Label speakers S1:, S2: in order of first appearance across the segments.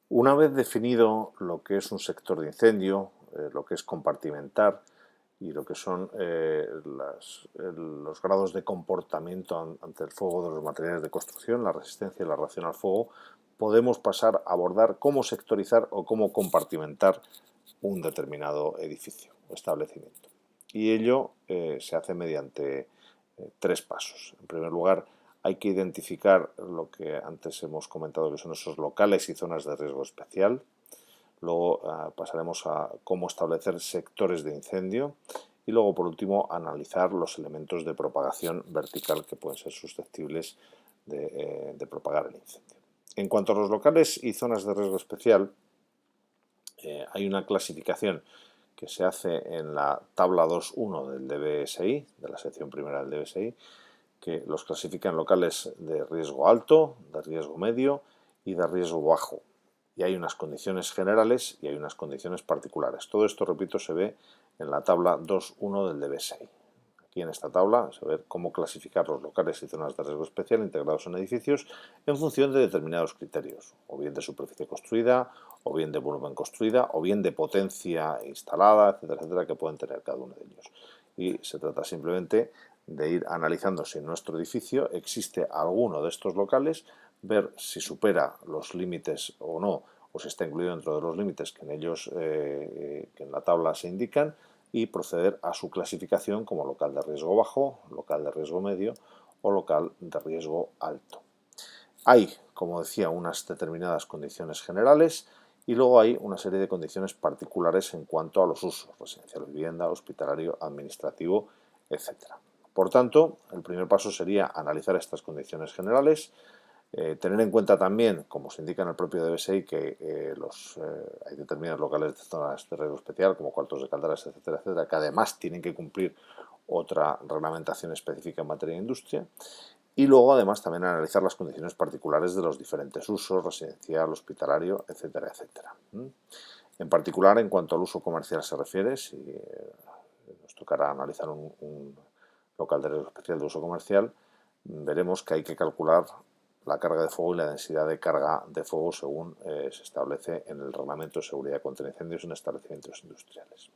S1: Una vez definido lo que es un sector de incendio, lo que es compartimentar y lo que son los grados de comportamiento ante el fuego de los materiales de construcción, la resistencia y la reacción al fuego, podemos pasar a abordar cómo sectorizar o cómo compartimentar un determinado edificio o establecimiento. Y ello se hace mediante tres pasos. En primer lugar, hay que identificar lo que antes hemos comentado, que son esos locales y zonas de riesgo especial. Luego pasaremos a cómo establecer sectores de incendio y luego, por último, analizar los elementos de propagación vertical que pueden ser susceptibles de propagar el incendio. En cuanto a los locales y zonas de riesgo especial, hay una clasificación que se hace en la tabla 2.1 del DBSI, de la sección primera del DBSI, que los clasifica en locales de riesgo alto, de riesgo medio y de riesgo bajo. Y hay unas condiciones generales y hay unas condiciones particulares. Todo esto, repito, se ve en la tabla 2.1 del DB6. Aquí en esta tabla se ve cómo clasificar los locales y zonas de riesgo especial integrados en edificios en función de determinados criterios, o bien de superficie construida, o bien de volumen construida, o bien de potencia instalada, etcétera, etcétera, que pueden tener cada uno de ellos. Y se trata simplemente de ir analizando si en nuestro edificio existe alguno de estos locales, ver si supera los límites o no, o si está incluido dentro de los límites que en ellos, que en la tabla se indican, y proceder a su clasificación como local de riesgo bajo, local de riesgo medio o local de riesgo alto. Hay, como decía, unas determinadas condiciones generales y luego hay una serie de condiciones particulares en cuanto a los usos, residencial, vivienda, hospitalario, administrativo, etc. Por tanto, el primer paso sería analizar estas condiciones generales, tener en cuenta también, como se indica en el propio DBSI, que hay determinados locales de zonas de riesgo especial, como cuartos de calderas, etcétera, etcétera, que además tienen que cumplir otra reglamentación específica en materia de industria. Y luego, además, también analizar las condiciones particulares de los diferentes usos, residencial, hospitalario, etcétera, etcétera. En particular, en cuanto al uso comercial se refiere, si nos tocará analizar un local de riesgo especial de uso comercial, veremos que hay que calcular la carga de fuego y la densidad de carga de fuego según se establece en el Reglamento de Seguridad contra Incendios en establecimientos industriales.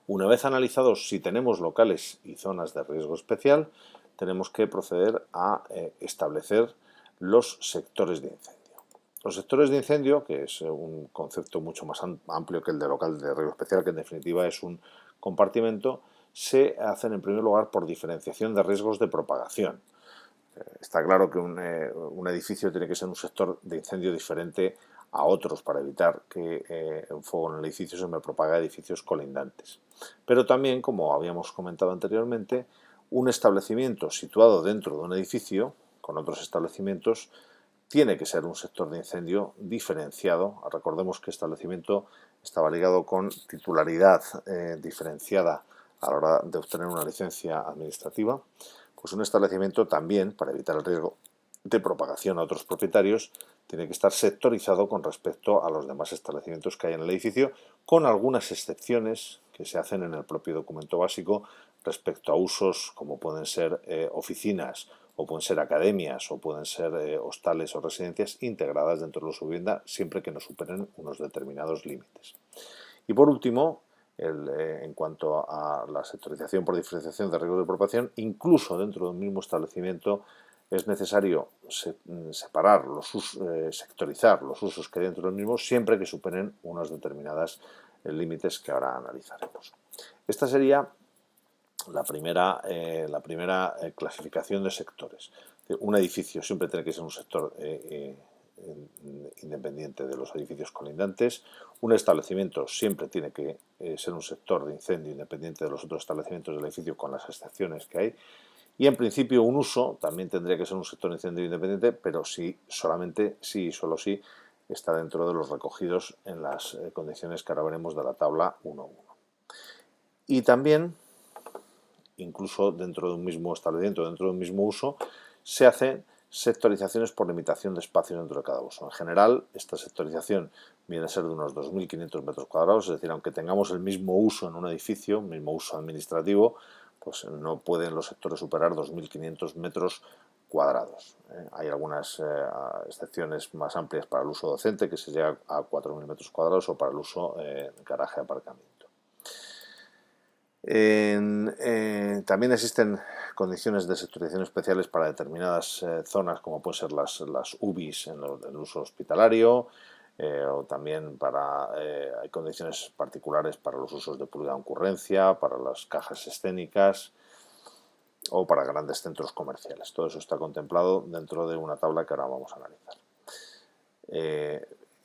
S1: Una vez analizados si tenemos locales y zonas de riesgo especial, tenemos que proceder a establecer los sectores de incendio. Los sectores de incendio, que es un concepto mucho más amplio que el de local de riesgo especial, que en definitiva es un compartimento, se hacen en primer lugar por diferenciación de riesgos de propagación. Está claro que un edificio tiene que ser un sector de incendio diferente a otros para evitar que un fuego en el edificio se me propague a edificios colindantes. Pero también, como habíamos comentado anteriormente, un establecimiento situado dentro de un edificio con otros establecimientos tiene que ser un sector de incendio diferenciado. Recordemos que establecimiento estaba ligado con titularidad diferenciada a la hora de obtener una licencia administrativa. Pues un establecimiento también, para evitar el riesgo de propagación a otros propietarios, tiene que estar sectorizado con respecto a los demás establecimientos que hay en el edificio, con algunas excepciones que se hacen en el propio documento básico respecto a usos como pueden ser oficinas, o pueden ser academias, o pueden ser hostales o residencias integradas dentro de su vivienda, siempre que no superen unos determinados límites. Y por último, en cuanto a la sectorización por diferenciación de riesgos de propagación, incluso dentro de un mismo establecimiento es necesario separar sectorizar los usos que hay dentro del mismo siempre que superen unos determinados límites que ahora analizaremos. Esta sería la primera clasificación de sectores. Un edificio siempre tiene que ser un sector independiente de los edificios colindantes. Un establecimiento siempre tiene que ser un sector de incendio independiente de los otros establecimientos del edificio, con las excepciones que hay. Y en principio un uso también tendría que ser un sector de incendio independiente, pero solo si está dentro de los recogidos en las condiciones que ahora veremos de la tabla 1.1. Y también, incluso dentro de un mismo establecimiento, dentro de un mismo uso, se hacen sectorizaciones por limitación de espacios dentro de cada uso. En general, esta sectorización viene a ser de unos 2.500 metros cuadrados, es decir, aunque tengamos el mismo uso en un edificio, mismo uso administrativo, pues no pueden los sectores superar 2.500 metros cuadrados. Hay algunas excepciones más amplias para el uso docente, que se llega a 4.000 metros cuadrados, o para el uso garaje aparcamiento. También existen condiciones de sectorización especiales para determinadas zonas, como pueden ser las UBIs en el uso hospitalario, o también hay condiciones particulares para los usos de pública concurrencia, para las cajas escénicas o para grandes centros comerciales. Todo eso está contemplado dentro de una tabla que ahora vamos a analizar.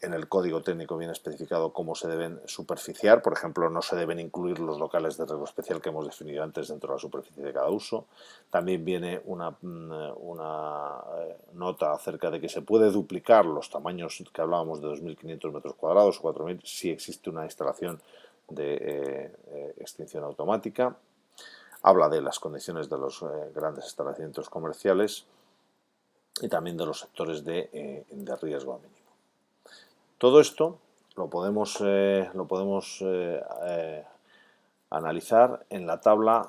S1: En el código técnico viene especificado cómo se deben superficiar. Por ejemplo, no se deben incluir los locales de riesgo especial que hemos definido antes dentro de la superficie de cada uso. También viene una nota acerca de que se puede duplicar los tamaños que hablábamos de 2.500 metros cuadrados o 4.000 si existe una instalación de extinción automática. Habla de las condiciones de los grandes establecimientos comerciales y también de los sectores de riesgo mínimo. Todo esto lo podemos analizar en la tabla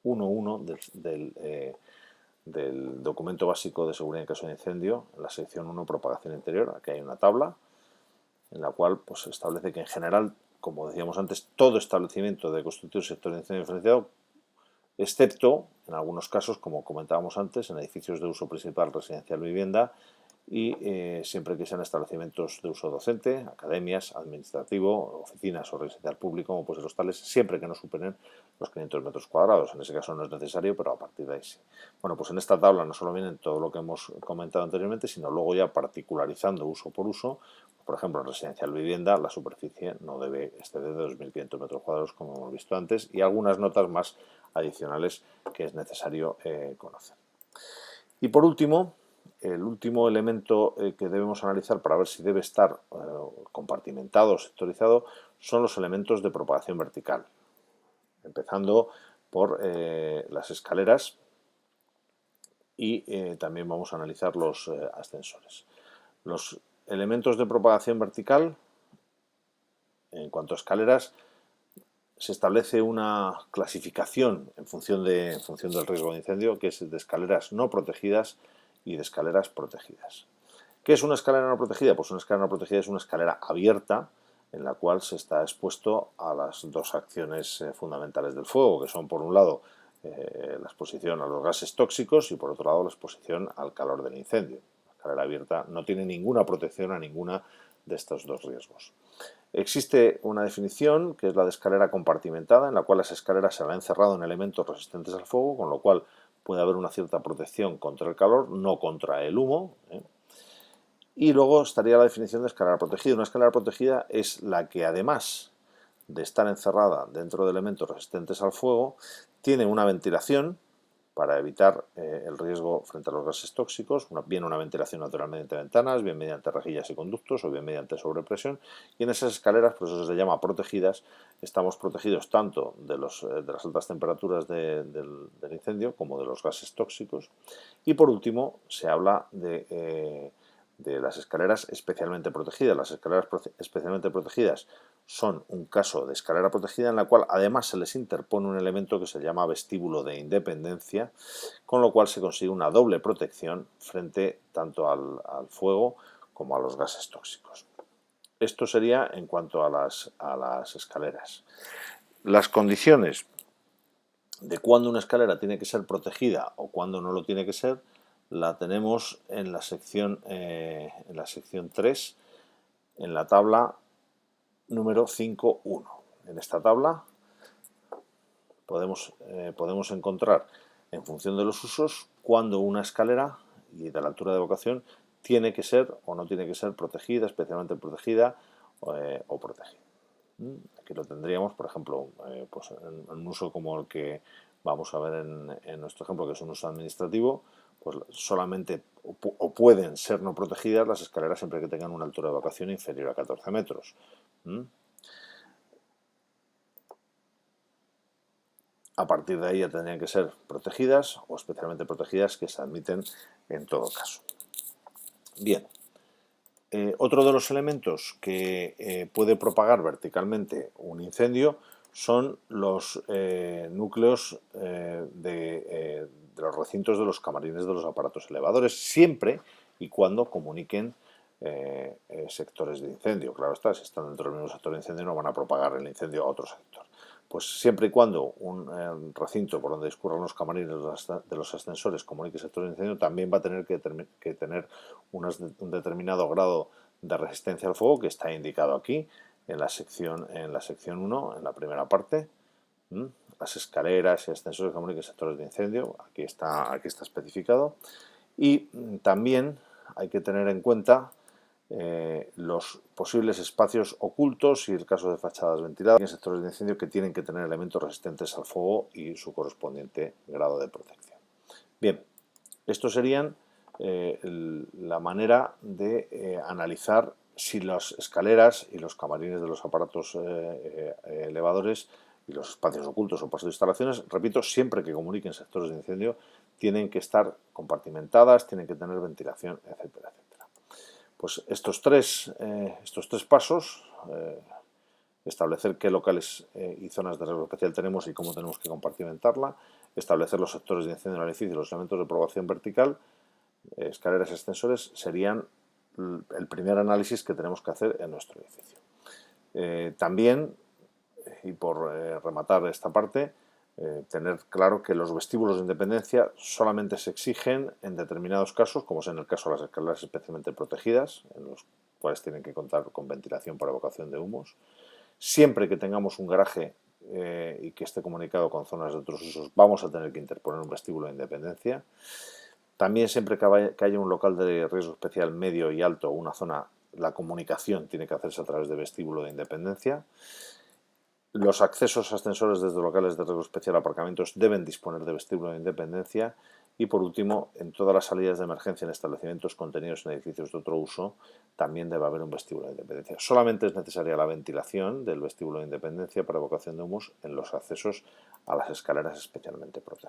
S1: 1.1 del documento básico de seguridad en caso de incendio, en la sección 1, propagación interior. Aquí hay una tabla en la cual pues, establece que en general, como decíamos antes, todo establecimiento de construcción sector de incendio diferenciado, excepto en algunos casos, como comentábamos antes, en edificios de uso principal, residencial, vivienda, y siempre que sean establecimientos de uso docente, academias, administrativo, oficinas o residencial público, como pues los tales, siempre que no superen los 500 metros cuadrados. En ese caso no es necesario, pero a partir de ahí sí. Bueno, pues en esta tabla no solo viene todo lo que hemos comentado anteriormente, sino luego ya particularizando uso por uso. Por ejemplo, en residencial vivienda la superficie no debe exceder de 2.500 metros cuadrados, como hemos visto antes, y algunas notas más adicionales que es necesario conocer. Y por último, el último elemento que debemos analizar para ver si debe estar compartimentado o sectorizado son los elementos de propagación vertical, empezando por las escaleras, y también vamos a analizar los ascensores. Los elementos de propagación vertical, en cuanto a escaleras, se establece una clasificación en función del riesgo de incendio, que es de escaleras no protegidas y de escaleras protegidas. ¿Qué es una escalera no protegida? Pues una escalera no protegida es una escalera abierta en la cual se está expuesto a las dos acciones fundamentales del fuego, que son, por un lado, la exposición a los gases tóxicos y, por otro lado, la exposición al calor del incendio. La escalera abierta no tiene ninguna protección a ninguna de estos dos riesgos. Existe una definición, que es la de escalera compartimentada, en la cual las escaleras se han encerrado en elementos resistentes al fuego, con lo cual puede haber una cierta protección contra el calor, no contra el humo. Y luego estaría la definición de escalera protegida. Una escalera protegida es la que, además de estar encerrada dentro de elementos resistentes al fuego, tiene una ventilación para evitar el riesgo frente a los gases tóxicos, bien una ventilación natural mediante ventanas, bien mediante rejillas y conductos, o bien mediante sobrepresión. Y en esas escaleras, por eso se llama protegidas, estamos protegidos tanto de las altas temperaturas del incendio como de los gases tóxicos. Y por último, se habla de las escaleras especialmente protegidas. Las escaleras especialmente protegidas son un caso de escalera protegida en la cual además se les interpone un elemento que se llama vestíbulo de independencia, con lo cual se consigue una doble protección frente tanto al fuego como a los gases tóxicos. Esto sería en cuanto a las escaleras. Las condiciones de cuándo una escalera tiene que ser protegida o cuándo no lo tiene que ser la tenemos en la sección 3, en la tabla número 5.1. En esta tabla podemos encontrar, en función de los usos, cuándo una escalera y de la altura de evacuación tiene que ser o no tiene que ser protegida, especialmente protegida o protegida. Aquí lo tendríamos, por ejemplo, pues en un uso como el que vamos a ver en nuestro ejemplo, que es un uso administrativo, pues solamente o pueden ser no protegidas las escaleras siempre que tengan una altura de evacuación inferior a 14 metros. A partir de ahí ya tendrían que ser protegidas o especialmente protegidas, que se admiten en todo caso. Bien, otro de los elementos que puede propagar verticalmente un incendio son los núcleos los recintos de los camarines de los aparatos elevadores, siempre y cuando comuniquen sectores de incendio. Claro está, si están dentro del mismo sector de incendio no van a propagar el incendio a otro sector. Pues siempre y cuando un recinto por donde discurran los camarines de los ascensores comunique sector de incendio, también va a tener que tener un determinado grado de resistencia al fuego, que está indicado aquí en la sección 1, en la primera parte. Las escaleras y ascensores que comuniquen sectores de incendio, aquí está especificado. Y también hay que tener en cuenta los posibles espacios ocultos y el caso de fachadas ventiladas en sectores de incendio que tienen que tener elementos resistentes al fuego y su correspondiente grado de protección. Bien, estos serían la manera de analizar si las escaleras y los camarines de los aparatos elevadores y los espacios ocultos o pasos de instalaciones, repito, siempre que comuniquen sectores de incendio, tienen que estar compartimentadas, tienen que tener ventilación, etcétera, etcétera. Pues estos tres pasos, establecer qué locales y zonas de riesgo especial tenemos y cómo tenemos que compartimentarla, establecer los sectores de incendio en el edificio y los elementos de propagación vertical, escaleras y ascensores, serían el primer análisis que tenemos que hacer en nuestro edificio. También, y por rematar esta parte, tener claro que los vestíbulos de independencia solamente se exigen en determinados casos, como es en el caso de las escaleras especialmente protegidas, en los cuales tienen que contar con ventilación para evacuación de humos. Siempre que tengamos un garaje y que esté comunicado con zonas de otros usos, vamos a tener que interponer un vestíbulo de independencia. También siempre que haya un local de riesgo especial medio y alto, una zona, la comunicación tiene que hacerse a través de vestíbulo de independencia. Los accesos a ascensores desde locales de riesgo especial a aparcamientos deben disponer de vestíbulo de independencia. Y por último, en todas las salidas de emergencia en establecimientos contenidos en edificios de otro uso, también debe haber un vestíbulo de independencia. Solamente es necesaria la ventilación del vestíbulo de independencia para evacuación de humos en los accesos a las escaleras especialmente protegidas.